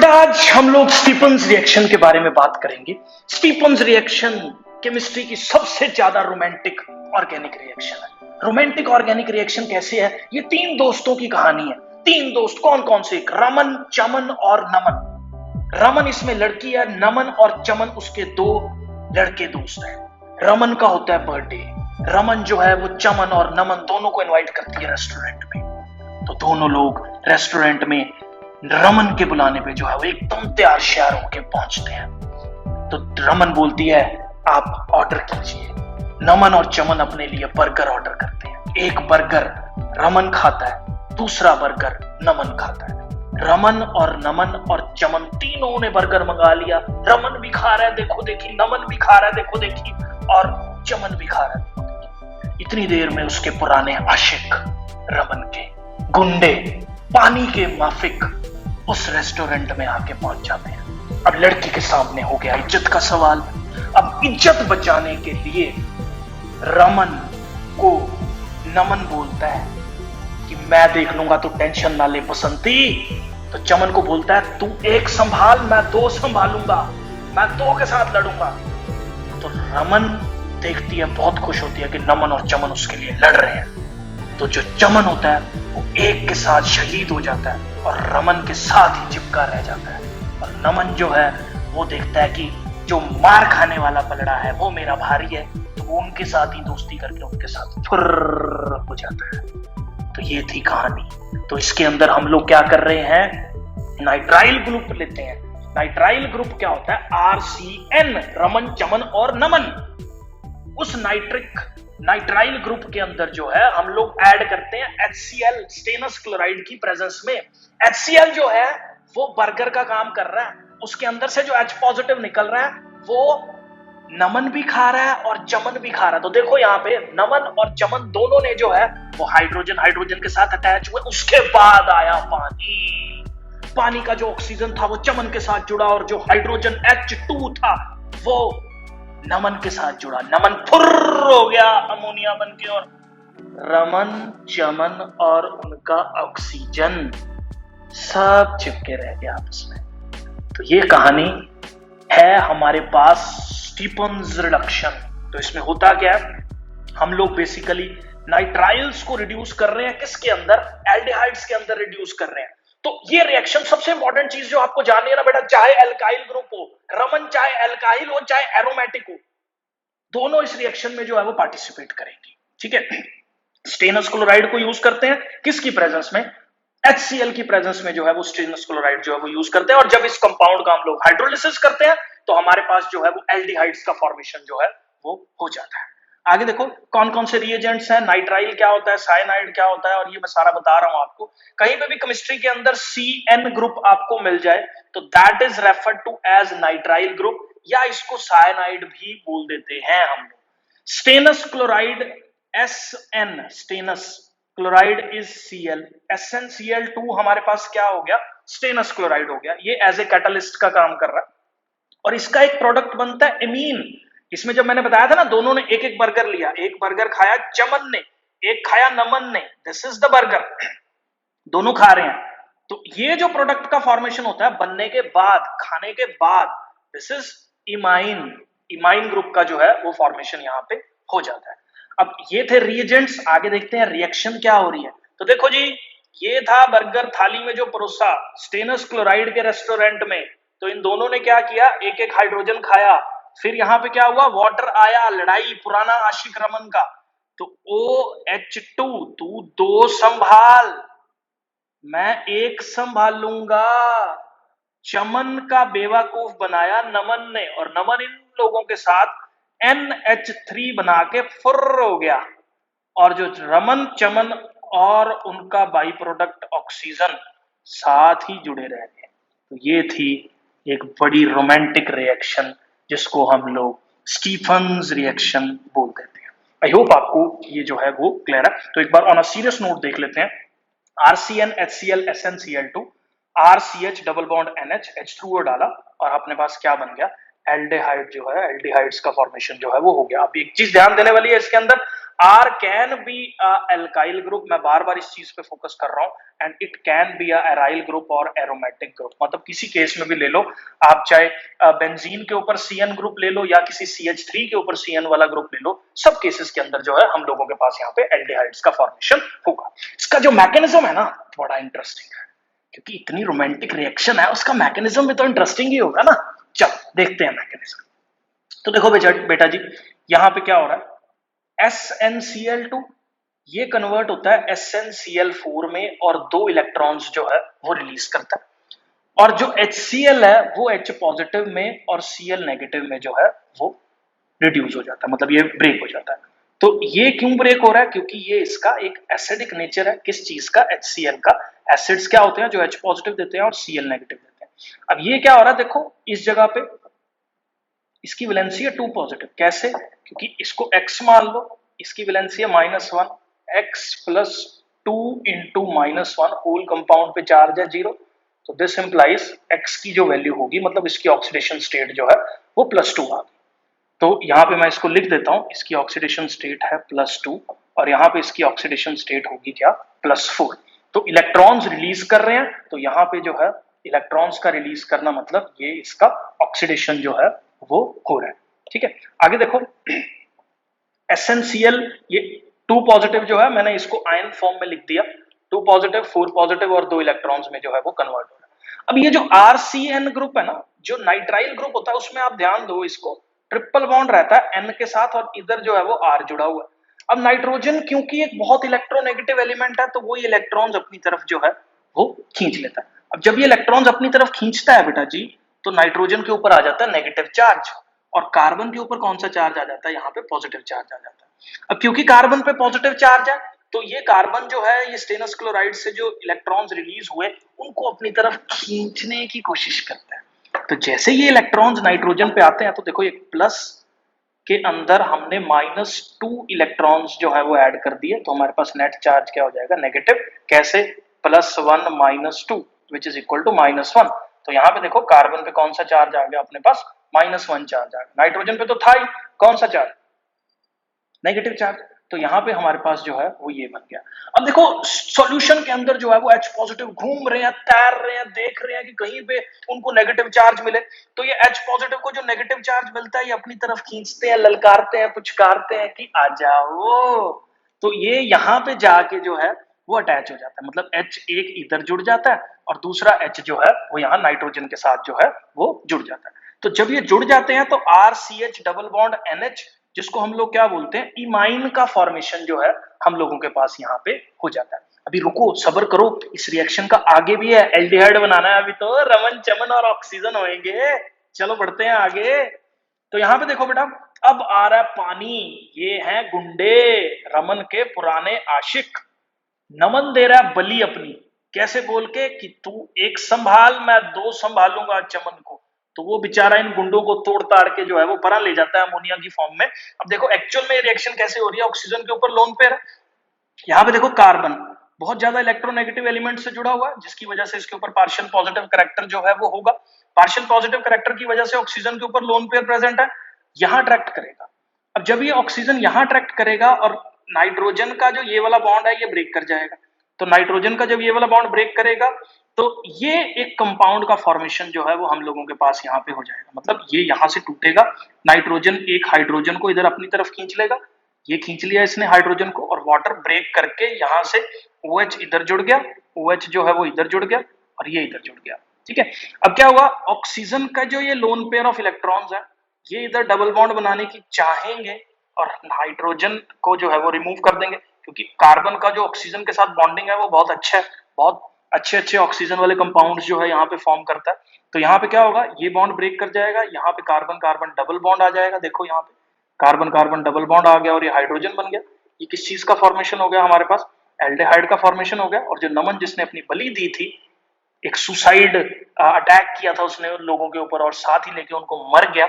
बेटा आज हम लोग स्टीफन्स रिएक्शन के बारे में बात करेंगे। स्टीफन्स रिएक्शन केमिस्ट्री की सबसे ज्यादा रोमांटिक ऑर्गेनिक रिएक्शन है। रोमांटिक ऑर्गेनिक रिएक्शन कैसे है? ये तीन दोस्तों की कहानी है। तीन दोस्त कौन कौन से? रमन, चमन और नमन। रमन इसमें लड़की है, नमन और चमन उसके दो लड़के दोस्त हैं। रमन का होता है बर्थडे। रमन जो है वो चमन और नमन दोनों को इनवाइट करती है रेस्टोरेंट में। तो दोनों लोग रेस्टोरेंट में रमन के बुलाने पे जो है वो एकदम तैयार श्यार होके पहुंचते हैं। तो रमन बोलती है आप ऑर्डर कीजिए। नमन और चमन अपने लिए बर्गर ऑर्डर करते हैं। एक बर्गर रमन खाता है, दूसरा बर्गर नमन खाता है। रमन और नमन और चमन तीनों ने बर्गर मंगा लिया। रमन भी खा रहा है देखो देखी, नमन भी खा रहा है देखो देखी, और चमन भी खा रहा है देखो देखी। इतनी देर में उसके पुराने आशिक रमन के गुंडे, पानी के माफिक उस रेस्टोरेंट में आके पहुंच जाते हैं। अब लड़की के सामने हो गया इज्जत का सवाल। अब इज्जत बचाने के लिए रमन को नमन बोलता है कि मैं देख लूंगा, तो टेंशन ना ले बसंती। तो चमन को बोलता है तू एक संभाल, मैं दो संभालूंगा, मैं दो के साथ लड़ूंगा। तो रमन देखती है, बहुत खुश होती है कि नमन और चमन उसके लिए लड़ रहे हैं। तो जो चमन होता है वो एक के साथ शहीद हो जाता है और रमन के साथ ही चिपका रह जाता है। और नमन जो है वो देखता है कि जो मार खाने वाला पलड़ा है वो मेरा भारी है, तो वो उनके साथ ही दोस्ती करके उनके साथ फुर्र हो जाता है। तो ये थी कहानी। तो इसके अंदर हम लोग क्या कर रहे हैं? नाइट्राइल ग्रुप लेते हैं। नाइट्राइल ग्रुप क्या होता है? RCN, रमन, चमन और नमन। उस नाइट्राइल ग्रुप के अंदर जो है हम लोग ऐड करते हैं HCl, स्टेनस क्लोराइड की प्रेजेंस में। HCl जो है वो बर्गर का काम कर रहा है। उसके अंदर से जो H पॉजिटिव निकल रहा है वो नमन भी खा रहा है और चमन भी खा रहा है। तो देखो यहाँ पे नमन और चमन दोनों ने जो है वो हाइड्रोजन के साथ अटैच हुए। उसके बाद आया पानी। पानी का जो ऑक्सीजन था वो चमन के साथ जुड़ा और जो हाइड्रोजन H2 था वो नमन के साथ जुड़ा। नमन फुर्र हो गया अमोनिया बन के, और रमन, चमन और उनका ऑक्सीजन सब चिपके रह गया आपस में। तो ये कहानी है हमारे पास स्टीफन्स रिडक्शन। तो इसमें होता क्या है? हम लोग बेसिकली नाइट्राइल्स को रिड्यूस कर रहे हैं। किसके अंदर? एल्डिहाइड्स के अंदर रिड्यूस कर रहे हैं। तो ये रिएक्शन सबसे इंपॉर्टेंट चीज जो आपको जाननी है ना बेटा, चाहे एल्काइल ग्रुप हो, रमन चाहे एल्काइल हो चाहे एरोमेटिक हो, दोनों इस रिएक्शन में जो है वो पार्टिसिपेट करेंगी। ठीक है। स्टेनस क्लोराइड को यूज करते हैं किसकी प्रेजेंस में? HCl की प्रेजेंस में जो है वो स्टेनस क्लोराइड जो है वो यूज करते हैं। और जब इस कंपाउंड का हम लोग हाइड्रोलिसिस करते हैं तो हमारे पास जो है वो एल्डिहाइड्स का फॉर्मेशन जो है वो हो जाता है। आगे देखो कौन कौन से रिएजेंट्स हैं। नाइट्राइल क्या होता है, साइनाइड क्या होता है, और ये मैं सारा बता रहा हूं आपको। कहीं पे भी केमिस्ट्री के अंदर CN ग्रुप आपको मिल जाए तो that is referred to as nitrile group, या इसको साइनाइड भी बोल देते हैं हम लोग। Stannous chloride SN, stannous chloride is Cl, SnCl2 हमारे पास क्या हो गया? स्टेनस क्लोराइड हो गया। ये एज ए कैटलिस्ट का काम कर रहा है और इसका एक प्रोडक्ट बनता है एमीन। इसमें जब मैंने बताया था ना, दोनों ने एक एक बर्गर लिया। एक बर्गर खाया चमन ने, एक खाया नमन ने। दिस इज द बर्गर, दोनों खा रहे हैं। तो ये जो प्रोडक्ट का फॉर्मेशन होता है बनने के बाद, खाने के बाद, this is imine. Imine group का जो है वो फॉर्मेशन यहां पे हो जाता है। अब ये थे रिएजेंट्स। आगे देखते हैं रिएक्शन क्या हो रही है। तो देखो जी, ये था बर्गर थाली में जो परोसा स्टेनस क्लोराइड के रेस्टोरेंट में। तो इन दोनों ने क्या किया? एक एक हाइड्रोजन खाया। फिर यहां पे क्या हुआ? वाटर आया, लड़ाई, पुराना आशिक रमन का। तो OH2, तू दो संभाल, मैं एक संभाल लूंगा। चमन का बेवकूफ बनाया नमन ने, और नमन इन लोगों के साथ NH3 बना के फुर्र हो गया। और जो रमन, चमन और उनका बाई प्रोडक्ट ऑक्सीजन साथ ही जुड़े रह गए। तो ये थी एक बड़ी रोमांटिक रिएक्शन जिसको हम लोग स्टीफन्स रिएक्शन बोल देते हैं। आई होप आपको ये जो है वो क्लियर है। तो एक बार ऑन अ सीरियस नोट देख लेते हैं। RCN, HCl, SnCl2, RCH double bond NH, H2O डाला और अपने पास क्या बन गया? एल्डिहाइड जो है, एल्डिहाइड्स का फॉर्मेशन जो है वो हो गया। अब एक चीज ध्यान देने वाली है इसके अंदर, R can be alkyl group, मैं बार बार इस चीज पे फोकस कर रहा हूँ, and it can be aryl group और एरोमेटिक ग्रुप। मतलब किसी केस में भी ले लो आप, चाहे बेंजीन के ऊपर CN ग्रुप ले लो या किसी CH3 के ऊपर CN वाला ग्रुप ले लो, सब केसेस के अंदर जो है हम लोगों के पास यहाँ पे एल्डिहाइड्स का फॉर्मेशन होगा। इसका जो मैकेनिज्म है ना बड़ा इंटरेस्टिंग है, क्योंकि इतनी रोमांटिक रिएक्शन है, उसका मैकेनिज्म भी तो इंटरेस्टिंग ही होगा ना। चलो देखते हैं मैकेनिज्म। तो देखो बेटा जी, यहां पे क्या हो रहा है, SnCl2 ये कन्वर्ट होता है SnCl4 में और 2 इलेक्ट्रॉन्स जो है वो रिलीज करता है, और जो HCl है वो H पॉजिटिव में और Cl नेगेटिव में जो है वो रिड्यूस हो जाता है, मतलब ये ब्रेक हो जाता है। तो ये क्यों ब्रेक हो रहा है, क्योंकि ये इसका एक एसिडिक नेचर है। किस चीज का, HCl का। एसिड्स क्या होते हैं, जो H पॉजिटिव देते हैं और Cl नेगेटिव देते हैं। अब ये क्या हो रहा है, देखो इस जगह पे इसकी वैलेंसी है 2 पॉजिटिव। कैसे, क्योंकि इसको x मान लो, इसकी वैलेंसी है -1, x plus 2 into -1, whole compound पे चार्ज है 0, तो दिस इंप्लाइज x की जो वैल्यू होगी, मतलब इसकी ऑक्सीडेशन स्टेट जो है वो +2 आ गई। तो यहाँ पे मैं इसको लिख देता हूँ, इसकी ऑक्सीडेशन स्टेट है +2 और यहाँ पे इसकी ऑक्सीडेशन स्टेट होगी क्या, +4। तो इलेक्ट्रॉन्स रिलीज कर रहे हैं, तो यहाँ पे जो है इलेक्ट्रॉन्स का रिलीज करना मतलब ये इसका ऑक्सीडेशन जो है वो हो रहा है। ठीक है, आगे देखो SnCl ये 2 पॉजिटिव जो है, मैंने इसको आयन फॉर्म में लिख दिया, 2 पॉजिटिव 4 पॉजिटिव और 2 इलेक्ट्रॉन्स में जो है वो कन्वर्ट हो रहा है। अब ये जो RCN ग्रुप है ना, जो नाइट्राइल ग्रुप होता है, उसमें आप ध्यान दो, इसको ट्रिपल बॉन्ड रहता है N के साथ और इधर जो है वो R जुड़ा हुआ है। अब नाइट्रोजन क्योंकि एक बहुत इलेक्ट्रोनेगेटिव एलिमेंट है, तो वो इलेक्ट्रॉन्स अपनी तरफ जो है वो खींच लेता है। अब जब ये इलेक्ट्रॉन्स अपनी तरफ खींचता है बेटा जी, तो नाइट्रोजन के ऊपर आ जाता है नेगेटिव चार्ज और कार्बन के ऊपर कौन सा चार्ज आ जाता है, यहाँ पे पॉजिटिव चार्ज आ जाता है। अब क्योंकि कार्बन पे पॉजिटिव चार्ज है, तो ये कार्बन जो है ये स्टेनस क्लोराइड से जो इलेक्ट्रॉन्स रिलीज हुए उनको अपनी तरफ खींचने की कोशिश करता है। तो जैसे ये इलेक्ट्रॉन्स नाइट्रोजन पे आते हैं, तो देखो एक प्लस के अंदर हमने -2 इलेक्ट्रॉन्स जो है वो ऐड कर दिए, तो हमारे पास नेट चार्ज क्या हो जाएगा, नेगेटिव। कैसे, +1 -2 विच इज इक्वल टू -1। तो यहाँ पे देखो कार्बन पे कौन सा चार्ज आ गया अपने पास, -1 चार्ज आ गया। नाइट्रोजन पे तो था ही कौन सा चार्ज, नेगेटिव चार्ज। तो यहाँ पे हमारे पास जो है वो ये बन गया। अब देखो सॉल्यूशन के अंदर जो है वो H पॉजिटिव घूम रहे हैं, तैर रहे हैं, देख रहे हैं कि कहीं पे उनको नेगेटिव चार्ज मिले, तो ये H पॉजिटिव को जो नेगेटिव चार्ज मिलता है ये अपनी तरफ खींचते हैं, ललकारते हैं, पुचकारते हैं कि आ जाओ। तो ये यहाँ पे जाके जो है वो अटैच हो जाता है, मतलब H एक इधर जुड़ जाता है और दूसरा H जो है वो यहाँ नाइट्रोजन के साथ जो है वो जुड़ जाता है। तो जब ये जुड़ जाते हैं तो RCH डबल बॉन्ड NH, जिसको हम लोग क्या बोलते हैं, इमाइन का फॉर्मेशन जो है हम लोगों के पास यहाँ पे हो जाता है। अभी रुको, सब्र करो, इस रिएक्शन का आगे भी है, एल्डिहाइड बनाना है अभी, तो रमन चमन और ऑक्सीजन होंगे। चलो बढ़ते हैं आगे। तो यहाँ पे देखो बेटा, अब आ रहा है पानी, ये है गुंडे, रमन के पुराने आशिक, नमन दे रहा है बलि अपनी। कैसे बोल के कि तू एक संभाल, मैं 2 संभालूंगा चमन को। तो वो बेचारा इन गुंडों को तोड़ ताड़ के जो है वो परा ले जाता है अमोनिया की फॉर्म में। अब देखो एक्चुअल में रिएक्शन कैसे हो रही है, ऑक्सीजन के ऊपर लोन पेयर है, यहाँ पे देखो कार्बन बहुत ज्यादा इलेक्ट्रोनेगेटिव एलिमेंट से जुड़ा हुआ है, जिसकी वजह से इसके ऊपर पार्शियल पॉजिटिव कैरेक्टर जो है वो होगा। पार्शियल पॉजिटिव कैरेक्टर की वजह से ऑक्सीजन के ऊपर लोन पेयर प्रेजेंट है, यहां अट्रैक्ट करेगा। अब जब ये ऑक्सीजन यहां अट्रैक्ट करेगा और नाइट्रोजन का जो ये वाला बॉन्ड है ये ब्रेक कर जाएगा, तो नाइट्रोजन का जब ये वाला बॉन्ड ब्रेक करेगा तो ये एक कंपाउंड का फॉर्मेशन जो है वो हम लोगों के पास यहाँ पे हो जाएगा। मतलब ये यहां से टूटेगा, नाइट्रोजन एक हाइड्रोजन को इधर अपनी तरफ खींच लेगा, ये खींच लिया इसने हाइड्रोजन को, और वाटर ब्रेक करके यहां से OH इधर जुड़ गया, OH जो है वो इधर जुड़ गया और ये इधर जुड़ गया। ठीक है, अब क्या हुआ, ऑक्सीजन का जो ये लोन पेयर ऑफ इलेक्ट्रॉन्स है ये इधर डबल बॉन्ड बनाने की चाहेंगे और हाइड्रोजन को जो है वो रिमूव कर देंगे, क्योंकि कार्बन का जो ऑक्सीजन के साथ बॉन्डिंग है वो बहुत अच्छा है, बहुत अच्छे अच्छे ऑक्सीजन वाले कंपाउंड्स जो है यहाँ पे फॉर्म करता है। तो यहाँ पे क्या होगा, ये बॉन्ड ब्रेक कर जाएगा, यहाँ पे कार्बन कार्बन डबल बॉन्ड आ जाएगा, देखो यहाँ पे कार्बन कार्बन डबल बॉन्ड आ गया और ये हाइड्रोजन बन गया। ये किस चीज का फॉर्मेशन हो गया हमारे पास, एल्डिहाइड का फॉर्मेशन हो गया। और जो नमन जिसने अपनी बलि दी थी, एक सुसाइड अटैक किया था उसने उन लोगों के ऊपर और साथ ही लेके उनको मर गया,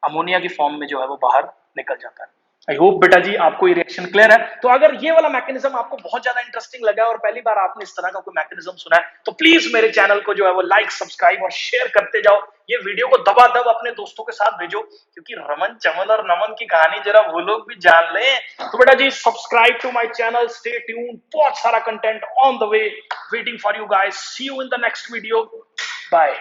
अमोनिया की फॉर्म में जो है वो बाहर निकल जाता है। आई होप बेटा जी आपको ये रिएक्शन क्लियर है। तो अगर ये वाला मैकेनिज्म आपको बहुत ज्यादा इंटरेस्टिंग लगा है और पहली बार आपने इस तरह का कोई मैकेनिज्म सुना है, तो प्लीज मेरे चैनल को जो है वो लाइक, सब्सक्राइब और शेयर करते जाओ। ये वीडियो को दबादब अपने दोस्तों के साथ भेजो, क्योंकि रमन, चमन और नमन की कहानी जरा वो लोग भी जान लें। तो बेटा जी subscribe to my channel, stay tuned, बहुत सारा content on the way waiting for you guys. See you in the next video, bye.